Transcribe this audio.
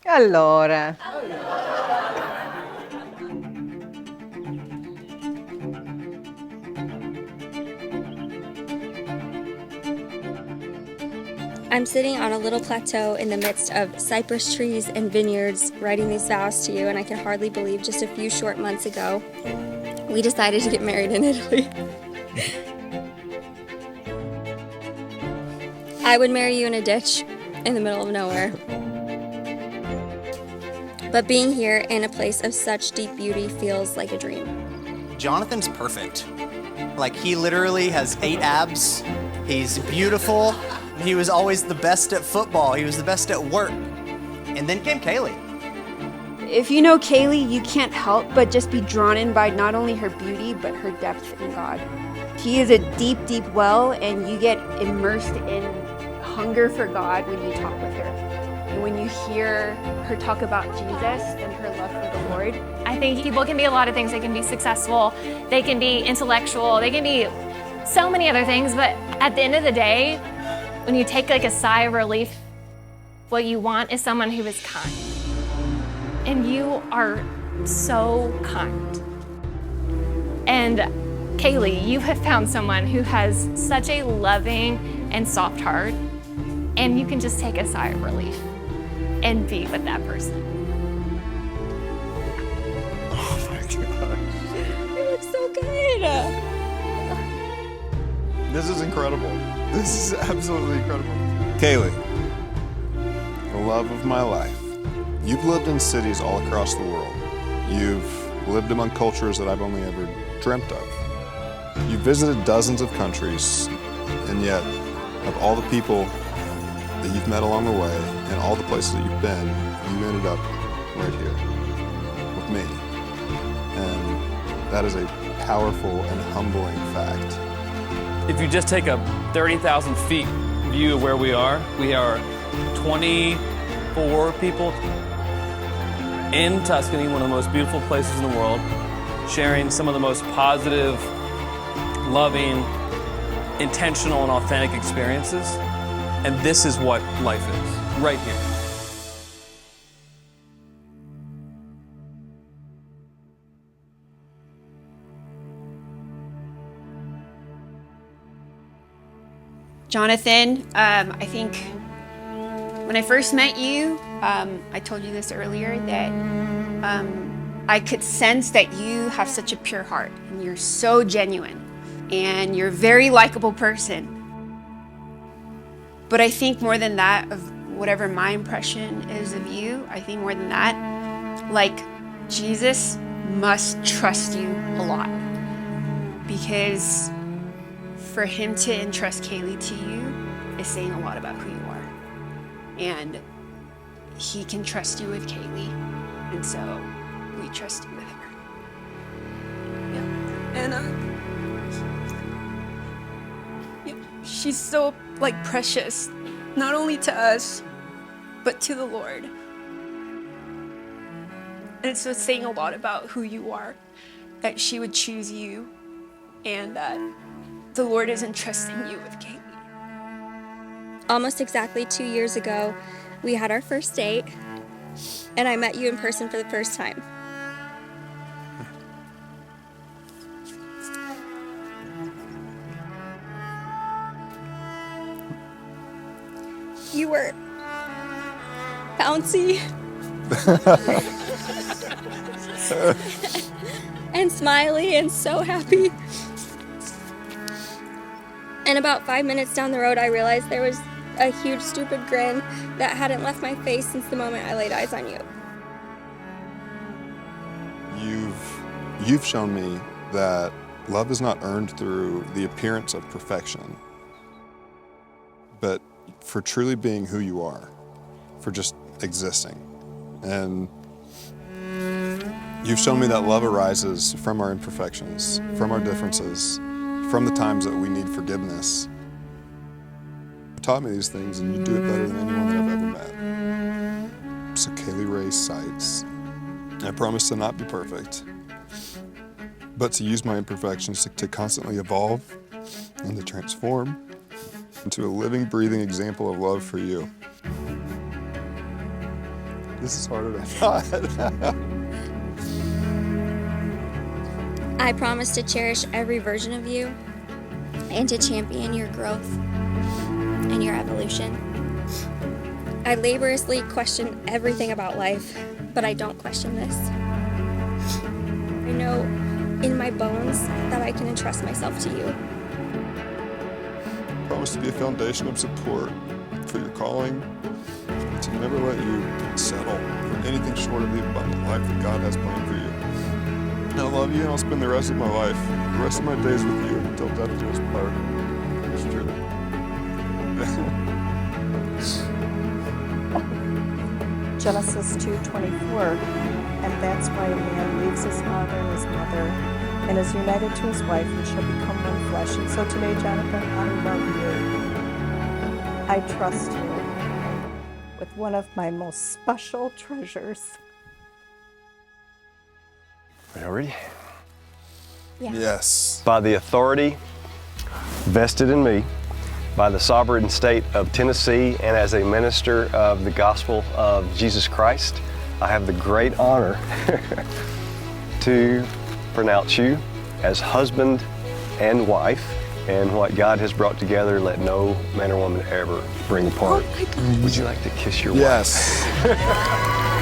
Allora. I'm sitting on a little plateau in the midst of cypress trees and vineyards writing these vows to you, and I can hardly believe just a few short months ago we decided to get married in Italy. I would marry you in a ditch in the middle of nowhere. But being here in a place of such deep beauty feels like a dream. Jonathan's perfect. Like, he literally has 8 abs. He's beautiful. He was always the best at football. He was the best at work. And then came Kaylea. If you know Kaylea, you can't help but just be drawn in by not only her beauty, but her depth in God. He is a deep, deep well, and you get immersed in hunger for God when you talk with her. And when you hear her talk about Jesus and her love for the Lord. I think people can be a lot of things. They can be successful, they can be intellectual, they can be so many other things, but at the end of the day, when you take like a sigh of relief, what you want is someone who is kind. And you are so kind. And Kaylea, you have found someone who has such a loving and soft heart, and you can just take a sigh of relief and be with that person. Oh my gosh. You look so good. This is incredible. This is absolutely incredible. Kaylea, the love of my life. You've lived in cities all across the world. You've lived among cultures that I've only ever dreamt of. You've visited dozens of countries, and yet, of all the people that you've met along the way and all the places that you've been, you ended up right here with me. And that is a powerful and humbling fact. If you just take a 30,000 feet view of where we are 24 people in Tuscany, one of the most beautiful places in the world, sharing some of the most positive, loving, intentional, and authentic experiences. And this is what life is, right here. Jonathan, I think when I first met you, I told you this earlier, that I could sense that you have such a pure heart and you're so genuine and you're a very likable person. But I think more than that, of whatever my impression is of you, I think more than that, like, Jesus must trust you a lot, because for him to entrust Kaylea to you is saying a lot about who you are. And he can trust you with Kaylea, and so we trust you with her. Yeah. And she's so, like, precious, not only to us, but to the Lord. And so it's saying a lot about who you are, that she would choose you, and that the Lord is entrusting you with Kaylea. Almost exactly 2 years ago, we had our first date, and I met you in person for the first time. You were bouncy and smiley and so happy. And about 5 minutes down the road, I realized there was a huge, stupid grin that hadn't left my face since the moment I laid eyes on you. You've shown me that love is not earned through the appearance of perfection, but for truly being who you are, for just existing. And you've shown me that love arises from our imperfections, from our differences, from the times that we need forgiveness. You taught me these things, and you do it better than anyone that I've ever met. So Kaylea Ray Seitz, I promise to not be perfect, but to use my imperfections to constantly evolve and to transform into a living, breathing example of love for you. This is harder than I thought. I promise to cherish every version of you and to champion your growth and your evolution. I laboriously question everything about life, but I don't question this. I know in my bones that I can entrust myself to you. I promise to be a foundation of support for your calling, to never let you settle for anything short of the abundant life that God has planned for you. I love you, and I'll spend the rest of my life, the rest of my days with you until death do us part. It's true. Genesis 2:24, and that's why a man leaves his father and his mother and is united to his wife and shall become one flesh. And so today, Jonathan, I love you. I trust you with one of my most special treasures. Are you ready? Yeah. Yes. By the authority vested in me by the sovereign state of Tennessee and as a minister of the gospel of Jesus Christ, I have the great honor to pronounce you as husband and wife, and what God has brought together, let no man or woman ever bring apart. Oh my God. Would you like to kiss your Yes. wife?